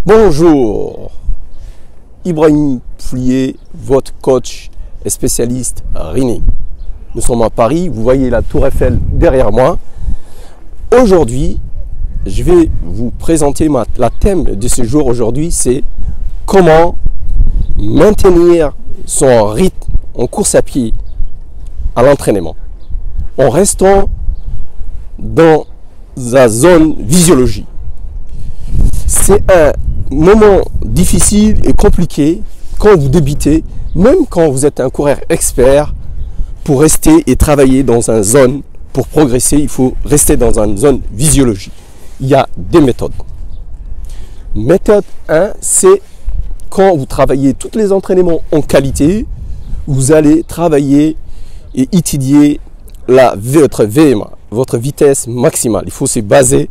Bonjour, Ibrahim Foulier, votre coach et spécialiste running. Nous sommes à Paris, vous voyez la tour Eiffel derrière moi. Aujourd'hui, je vais vous présenter la thème de ce jour aujourd'hui, c'est comment maintenir son rythme en course à pied à l'entraînement en restant dans la zone physiologie. C'est un moment difficile et compliqué quand vous débutez, même quand vous êtes un coureur expert, pour rester et travailler dans une zone, pour progresser, il faut rester dans une zone physiologie. Il y a des méthodes. Méthode 1, c'est quand vous travaillez tous les entraînements en qualité, vous allez travailler et étudier votre VMA, votre vitesse maximale. Il faut se baser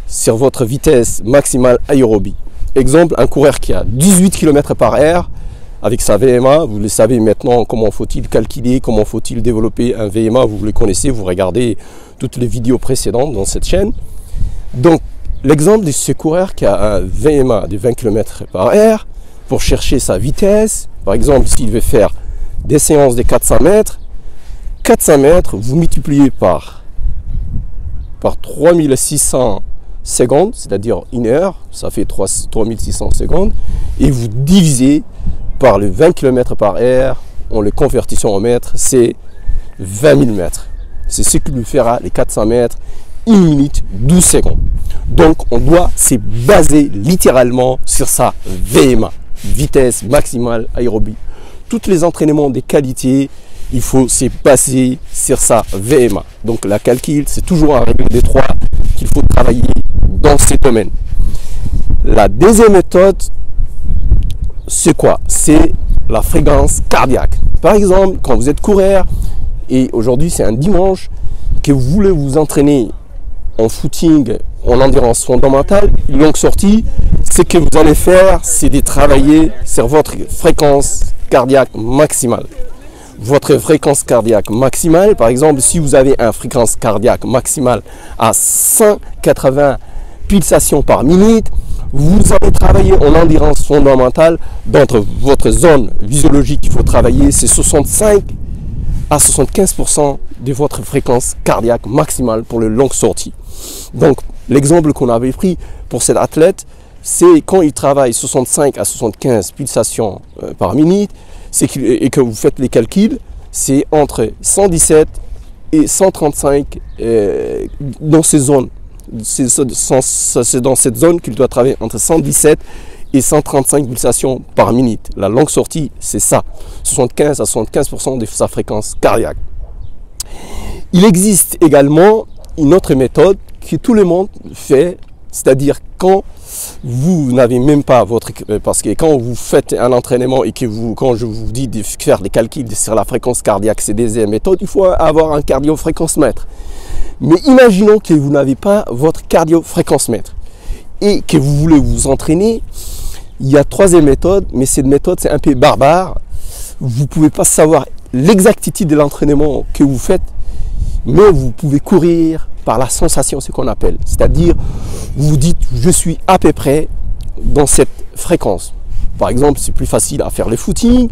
sur votre vitesse maximale aérobie. Exemple, un coureur qui a 18 km par heure avec sa VMA, vous le savez maintenant comment faut-il calculer, comment faut-il développer un VMA, vous le connaissez, vous regardez toutes les vidéos précédentes dans cette chaîne. Donc, l'exemple de ce coureur qui a un VMA de 20 km par heure, pour chercher sa vitesse, par exemple, s'il veut faire des séances de 400 mètres, vous multipliez par 3600 secondes, c'est-à-dire une heure, ça fait 3600 secondes, et vous divisez par le 20 km par heure, en le convertissant en mètres, c'est 20 000 mètres. C'est ce qui lui fera les 400 mètres, 1 minute 12 secondes. Donc on doit se baser littéralement sur sa VMA, vitesse maximale aérobie. Tous les entraînements de qualité, il faut se baser sur sa VMA. Donc la calcul, c'est toujours un règle des 3 qu'il faut travailler dans ces domaines. La deuxième méthode, c'est quoi? C'est la fréquence cardiaque. Par exemple, quand vous êtes coureur et aujourd'hui c'est un dimanche, que vous voulez vous entraîner en footing, en endurance fondamentale, une longue sortie, ce que vous allez faire, c'est de travailler sur votre fréquence cardiaque maximale. Votre fréquence cardiaque maximale, par exemple, si vous avez une fréquence cardiaque maximale à 180 pulsations par minute, vous allez travailler en endurance fondamentale. Dans votre zone physiologique qu'il faut travailler, c'est 65 à 75% de votre fréquence cardiaque maximale pour les longues sorties. Donc, l'exemple qu'on avait pris pour cet athlète, c'est quand il travaille 65 à 75 pulsations par minute, et que vous faites les calculs, c'est entre 117 et 135 dans ces zones. C'est dans cette zone qu'il doit travailler entre 117 et 135 pulsations par minute. La longue sortie, c'est ça, 75 à 75% de sa fréquence cardiaque. Il existe également une autre méthode que tout le monde fait, c'est-à-dire quand vous n'avez même pas parce que quand vous faites un entraînement et que quand je vous dis de faire des calculs sur la fréquence cardiaque, c'est des méthodes, il faut avoir un cardio-fréquence-mètre. Mais imaginons que vous n'avez pas votre cardio-fréquence-mètre et que vous voulez vous entraîner. Il y a troisième méthode, mais cette méthode c'est un peu barbare. Vous ne pouvez pas savoir l'exactitude de l'entraînement que vous faites, mais vous pouvez courir par la sensation, ce qu'on appelle. C'est-à-dire, vous vous dites, je suis à peu près dans cette fréquence. Par exemple, c'est plus facile à faire le footing,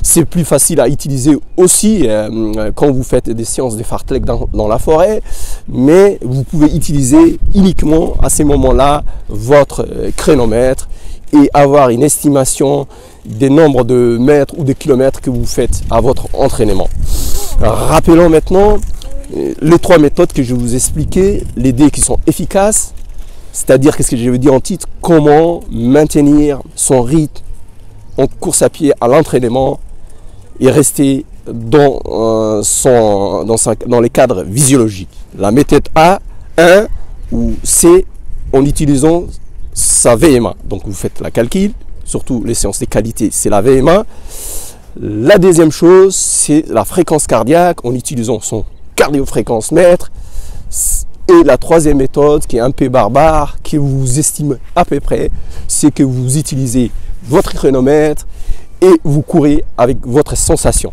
c'est plus facile à utiliser aussi quand vous faites des séances de fartlek dans la forêt, mais vous pouvez utiliser uniquement à ces moments-là votre chronomètre et avoir une estimation des nombres de mètres ou de kilomètres que vous faites à votre entraînement. Rappelons maintenant les trois méthodes que je vous expliquais, les deux qui sont efficaces, c'est-à-dire, qu'est-ce que je veux dire en titre, comment maintenir son rythme en course à pied à l'entraînement et rester dans les cadres physiologiques. La méthode A1 ou C en utilisant sa VMA. Donc vous faites la calcul, surtout les séances de qualité, c'est la VMA. La deuxième chose, c'est la fréquence cardiaque en utilisant son cardio-fréquence mètre. Et la troisième méthode, qui est un peu barbare, qui vous estime à peu près, c'est que vous utilisez votre chronomètre et vous courez avec votre sensation.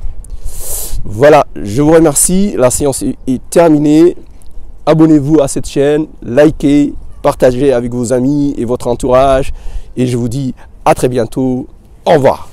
Voilà, je vous remercie. La séance est terminée. Abonnez-vous à cette chaîne, likez partagez avec vos amis et votre entourage. Et je vous dis à très bientôt. Au revoir.